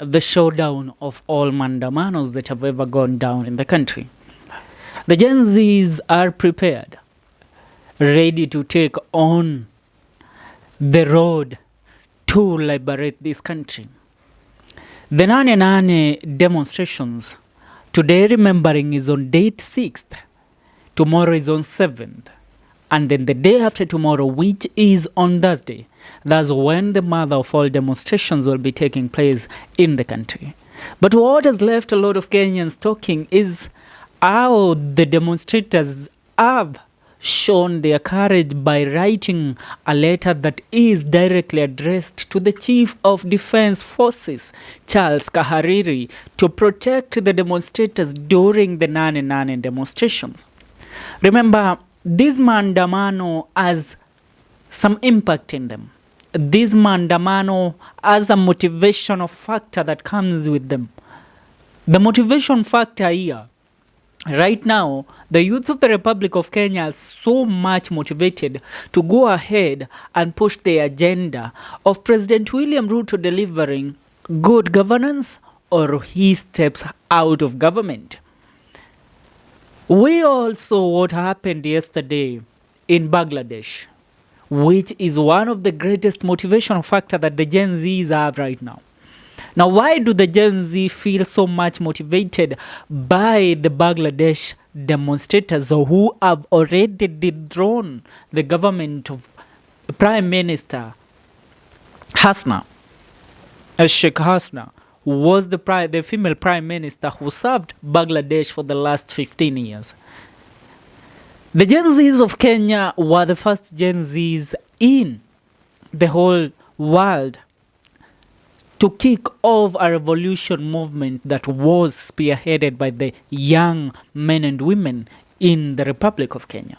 the showdown of all Maandamanos that have ever gone down in the country. The Gen Zs are prepared, ready to take on the road to liberate this country. The Nane Nane demonstrations, today remembering is on date 6th, tomorrow is on 7th, and then the day after tomorrow, which is on Thursday, that's when the mother of all demonstrations will be taking place in the country. But what has left a lot of Kenyans talking is how the demonstrators have shown their courage by writing a letter that is directly addressed to the Chief of Defense Forces, Charles Kahiriri, to protect the demonstrators during the Nane Nane demonstrations. Remember, this Maandamano has some impact in them. This Maandamano has a motivational factor that comes with them. The motivation factor here, right now, the youths of the Republic of Kenya are so much motivated to go ahead and push the agenda of President William Ruto delivering good governance or he steps out of government. We all saw what happened yesterday in Bangladesh, which is one of the greatest motivational factor that the Gen Zs have right now. Now, why do the Gen Z feel so much motivated by the Bangladesh demonstrators who have already dethroned the government of Prime Minister Hasna, Sheikh Hasna, who was the female Prime Minister who served Bangladesh for the last 15 years? The Gen Zs of Kenya were the first Gen Zs in the whole world to kick off a revolution movement that was spearheaded by the young men and women in the Republic of Kenya,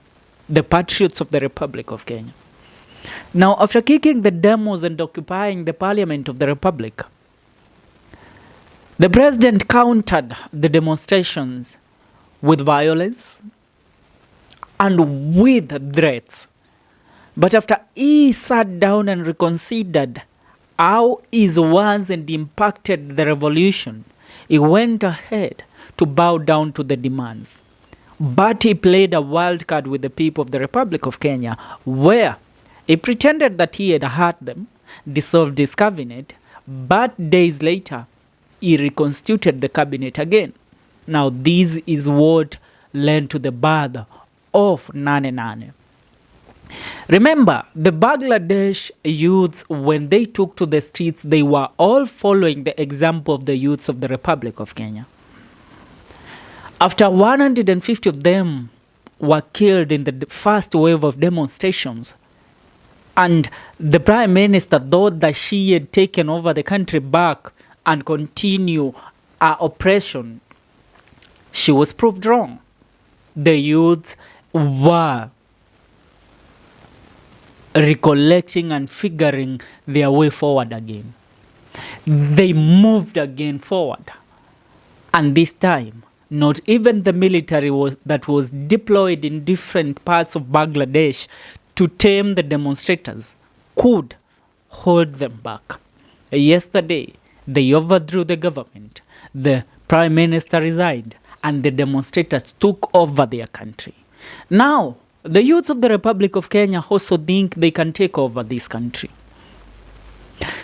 the patriots of the Republic of Kenya. Now, after kicking the demos and occupying the parliament of the Republic, the president countered the demonstrations with violence and with threats. But after he sat down and reconsidered how he once and impacted the revolution, he went ahead to bow down to the demands. But he played a wild card with the people of the Republic of Kenya, where he pretended that he had hurt them, dissolved his cabinet, but days later, he reconstituted the cabinet again. Now, this is what led to the birth of Nane Nane. Remember, the Bangladesh youths, when they took to the streets, they were all following the example of the youths of the Republic of Kenya. After 150 of them were killed in the first wave of demonstrations, and the Prime Minister thought that she had taken over the country back and continue her oppression, she was proved wrong. The youths were recollecting and figuring their way forward again. They moved again forward. And this time, not even the military that was deployed in different parts of Bangladesh to tame the demonstrators could hold them back. Yesterday, they overthrew the government. The Prime Minister resigned, and the demonstrators took over their country. Now, the youths of the Republic of Kenya also think they can take over this country.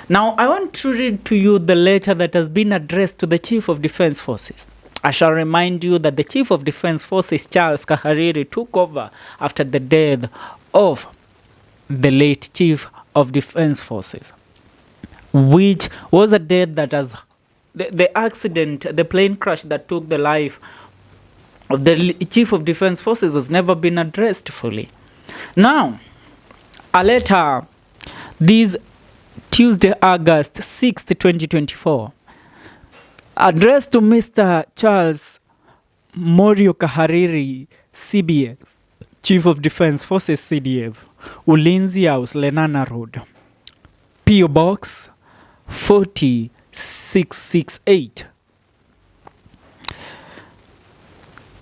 Now, I want to read to you the letter that has been addressed to the Chief of Defense Forces. I shall remind you that the Chief of Defense Forces, Charles Kahiriri, took over after the death of the late Chief of Defense Forces, which was a death that has the accident, the plane crash that took the life of the Chief of Defense Forces has never been addressed fully. Now, a letter this Tuesday, August 6th, 2024, addressed to Mr. Charles Morio Kahiriri, CBF, Chief of Defense Forces, CDF, Ulinzi House, Lenana Road, PO Box 40668.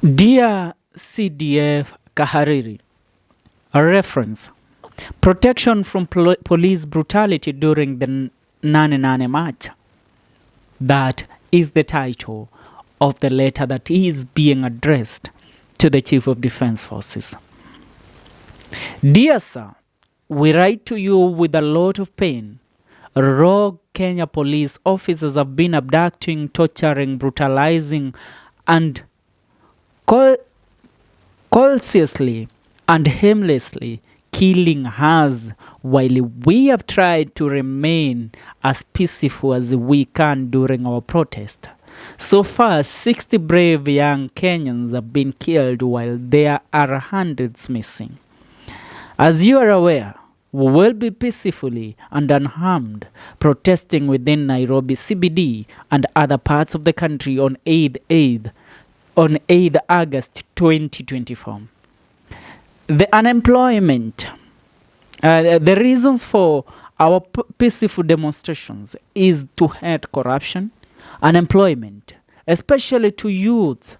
Dear CDF Kahiriri, a reference: protection from police brutality during the Nane Nane march. That is the title of the letter that is being addressed to the Chief of Defense Forces. Dear sir, we write to you with a lot of pain. Rogue Kenya police officers have been abducting, torturing, brutalizing, and consciously and aimlessly killing us while we have tried to remain as peaceful as we can during our protest. So far, 60 brave young Kenyans have been killed while there are hundreds missing. As you are aware, we will be peacefully and unharmed protesting within Nairobi CBD and other parts of the country on 8th August 2024. The unemployment, the reasons for our peaceful demonstrations is to hate corruption, unemployment, especially to youth,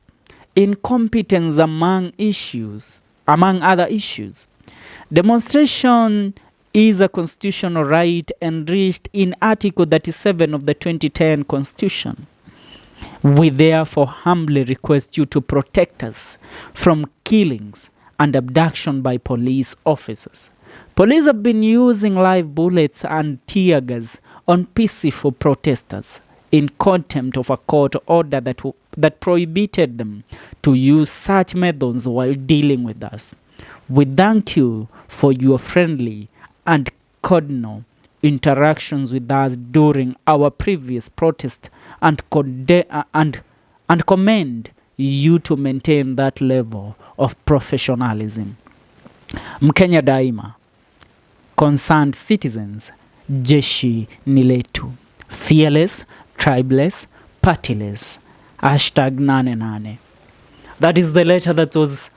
incompetence among other issues. Demonstration is a constitutional right enriched in Article 37 of the 2010 Constitution. We therefore humbly request you to protect us from killings and abduction by police officers. Police have been using live bullets and tear gas on peaceful protesters in contempt of a court order that prohibited them to use such methods while dealing with us. We thank you for your friendly and cordial interactions with us during our previous protest and commend you to maintain that level of professionalism. Mkenya daima, concerned citizens, jeshi ni letu, fearless, tribeless, partyless, #Nane Nane. That is the letter that was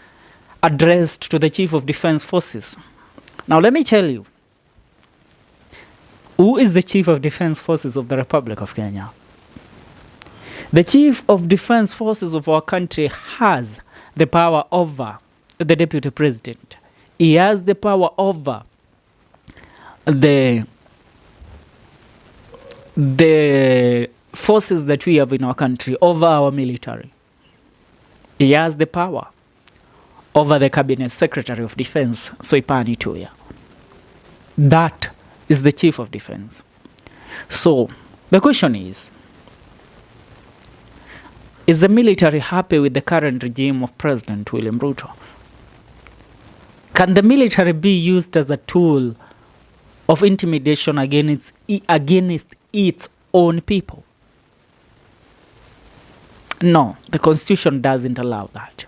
addressed to the Chief of Defense Forces. Now let me tell you, who is the Chief of Defense Forces of the Republic of Kenya? The Chief of Defense Forces of our country has the power over the Deputy President. He has the power over the forces that we have in our country, over our military. He has the power over the Cabinet Secretary of Defense, Soipani Tuya. That is the Chief of Defense. So the question is the military happy with the current regime of President William Ruto? Can the military be used as a tool of intimidation against its own people? No, the Constitution doesn't allow that.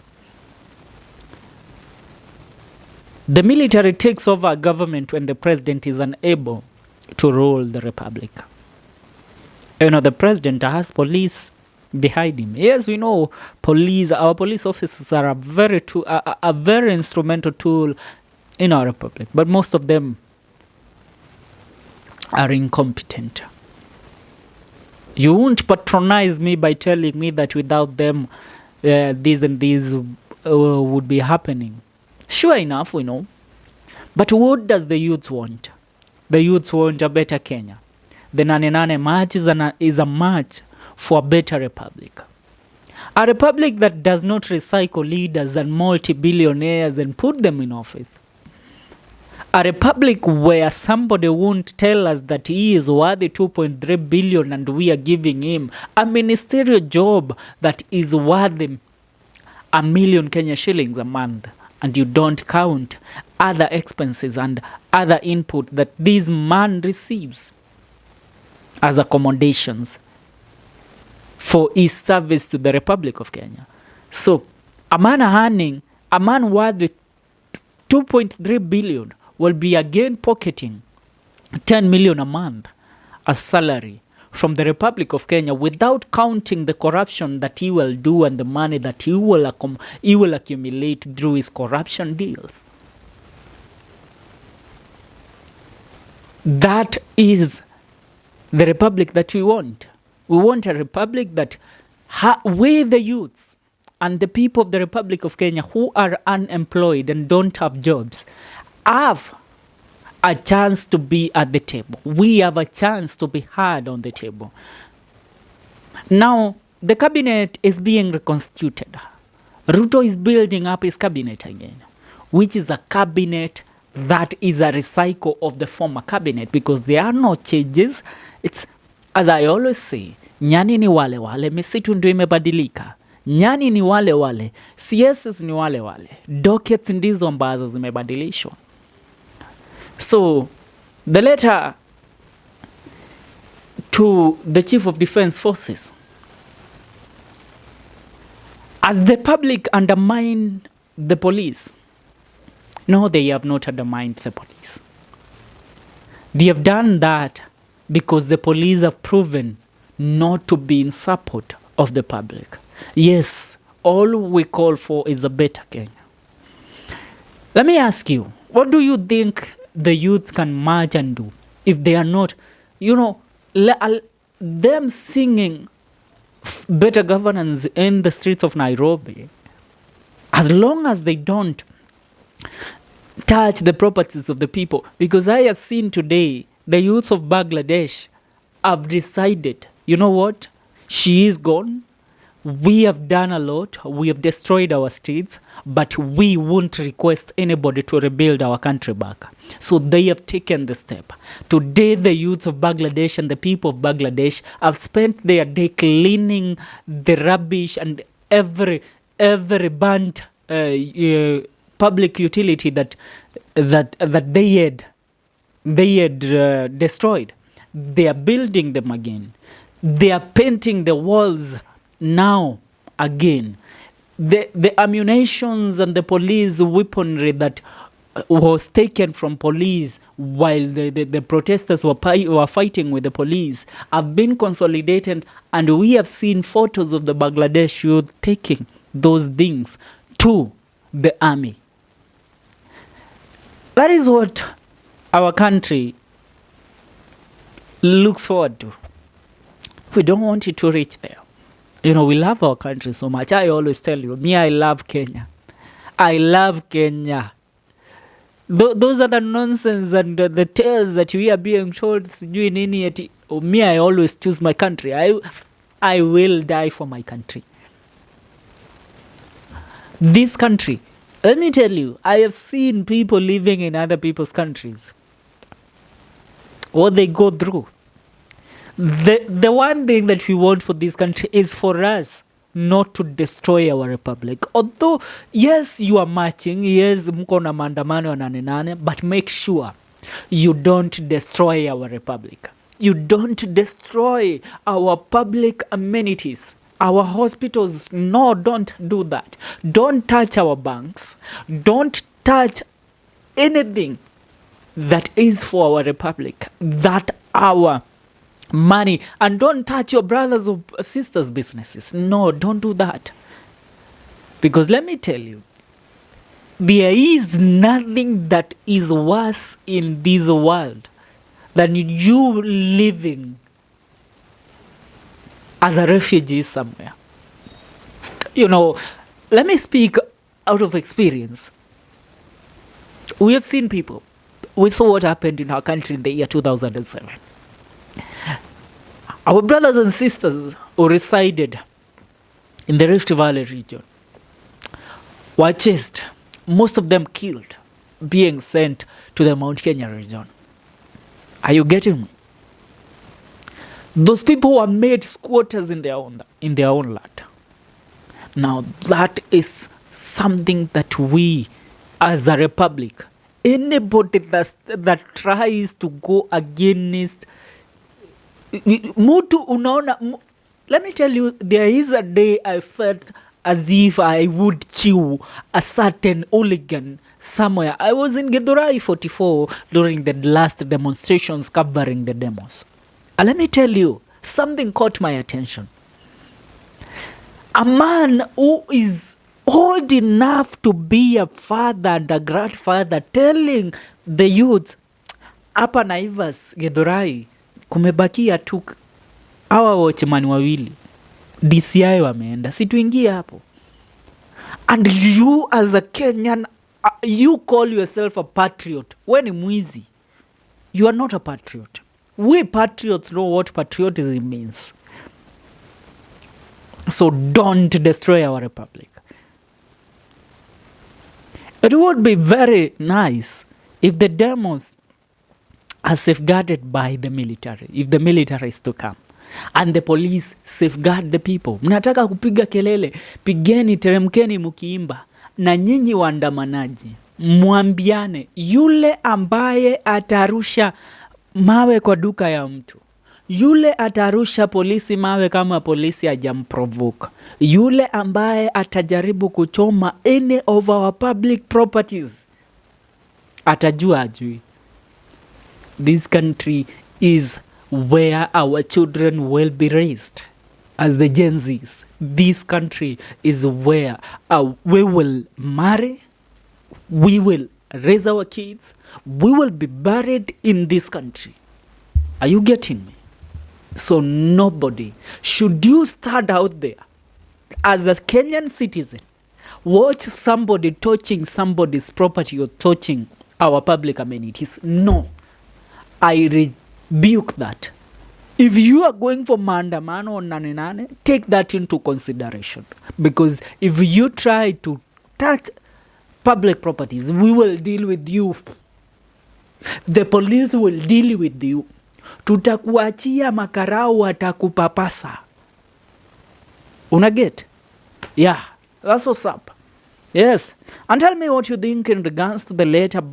The military takes over government when the president is unable to rule the republic. The president has police behind him. Yes, we know our police officers are a very instrumental tool in our republic, but most of them are incompetent. You won't patronize me by telling me that without them this and this would be happening. Sure enough, we know. But what does the youth want? The youth want a better Kenya. The Nane Nane march is a march for a better republic. A republic that does not recycle leaders and multi-billionaires and put them in office. A republic where somebody won't tell us that he is worth 2.3 billion and we are giving him a ministerial job that is worth 1 million Kenya shillings a month, and you don't count other expenses and other input that this man receives as accommodations for his service to the Republic of Kenya. So a man worth 2.3 billion will be again pocketing 10 million a month as salary from the Republic of Kenya without counting the corruption that he will do and the money that he will accumulate through his corruption deals. That is the republic that we want. We want a republic that we, the youths and the people of the Republic of Kenya who are unemployed and don't have jobs, have a chance to be at the table. We have a chance to be heard on the table. Now, the cabinet is being reconstituted. Ruto is building up his cabinet again, which is a cabinet that is a recycle of the former cabinet, because there are no changes. It's, as I always say, nyani ni wale wale, misitu ndio imebadilika. Nyani ni wale wale, CSs ni wale wale, dockets ndizo ambazo zimebadilishwa. So, the letter to the Chief of Defense Forces, as the public undermine the police. No, they have not undermined the police. They have done that because the police have proven not to be in support of the public. Yes, all we call for is a better Kenya. Let me ask you, what do you think the youth can march and do if they are not, them singing better governance in the streets of Nairobi, as long as they don't touch the properties of the people? Because I have seen today the youth of Bangladesh have decided, you know what, she is gone. We have done a lot. We have destroyed our streets, but we won't request anybody to rebuild our country back. So they have taken the step. Today, the youth of Bangladesh and the people of Bangladesh have spent their day cleaning the rubbish and every burnt public utility that they had destroyed. They are building them again. They are painting the walls now again. The ammunitions and the police weaponry that was taken from police while the protesters were fighting with the police have been consolidated, and we have seen photos of the Bangladesh youth taking those things to the army. That is what our country looks forward to. We don't want it to reach there. We love our country so much. I always tell you, I love Kenya. I love Kenya. Those are the nonsense and the tales that we are being told. I always choose my country. I will die for my country. This country, let me tell you, I have seen people living in other people's countries, what they go through. The one thing that we want for this country is for us not to destroy our republic. Although, yes, you are marching, yes, mko na maandamano ya Nane Nane, but make sure you don't destroy our republic. You don't destroy our public amenities, our hospitals. No, don't do that. Don't touch our banks. Don't touch anything that is for our republic, that our money. And don't touch your brothers or sisters' businesses. No, don't do that. Because let me tell you, there is nothing that is worse in this world than you living as a refugee somewhere. Let me speak out of experience. We have seen people. We saw what happened in our country in the year 2007. Our brothers and sisters who resided in the Rift Valley region were chased, most of them killed, being sent to the Mount Kenya region. Are you getting me? Those people were made squatters in their own land. Now that is something that we, as a republic, anybody that tries to go against mutu unaona. Let me tell you, there is a day I felt as if I would chew a certain hooligan somewhere. I was in Githurai 44 during the last demonstrations covering the demos. And let me tell you, something caught my attention. A man who is old enough to be a father and a grandfather telling the youth, hapa Naivas Githurai kumebakia tu hawa watchman wawili, DCI wameenda, situingie hapo. And you as a Kenyan, you call yourself a patriot. We ni mwizi. You are not a patriot. We patriots know what patriotism means. So don't destroy our republic. It would be very nice if the demos are safeguarded by the military, if the military is to come and the police safeguard the people. Mnataka kupiga kelele, pigeni, teremkeni mukiimba. Na nyinyi waandamanaji, mwambiane yule ambaye atarusha mawe kwa duka ya mtu, yule atarusha polisi mawe kama polisi hajamprovoke, yule ambaye atajaribu kuchoma any of our public properties, atajua ajui. This country is where our children will be raised as the Gen Zs. This country is where we will marry, we will raise our kids, we will be buried in this country. Are you getting me? So nobody, should you stand out there as a Kenyan citizen, watch somebody touching somebody's property or touching our public amenities? No, I rebuke that. If you are going for maandamano on Nane Nane, take that into consideration. Because if you try to touch public properties, we will deal with you. The police will deal with you. Tutakuachia makarao watakupapasa. Unaget? Yeah, that's what's up. Yes. And tell me what you think in regards to the letter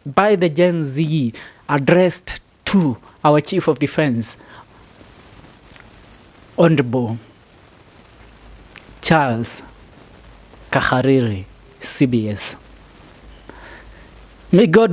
by the Gen Z addressed to our Chief of Defense, Honorable Charles Kahiriri, CBS. May God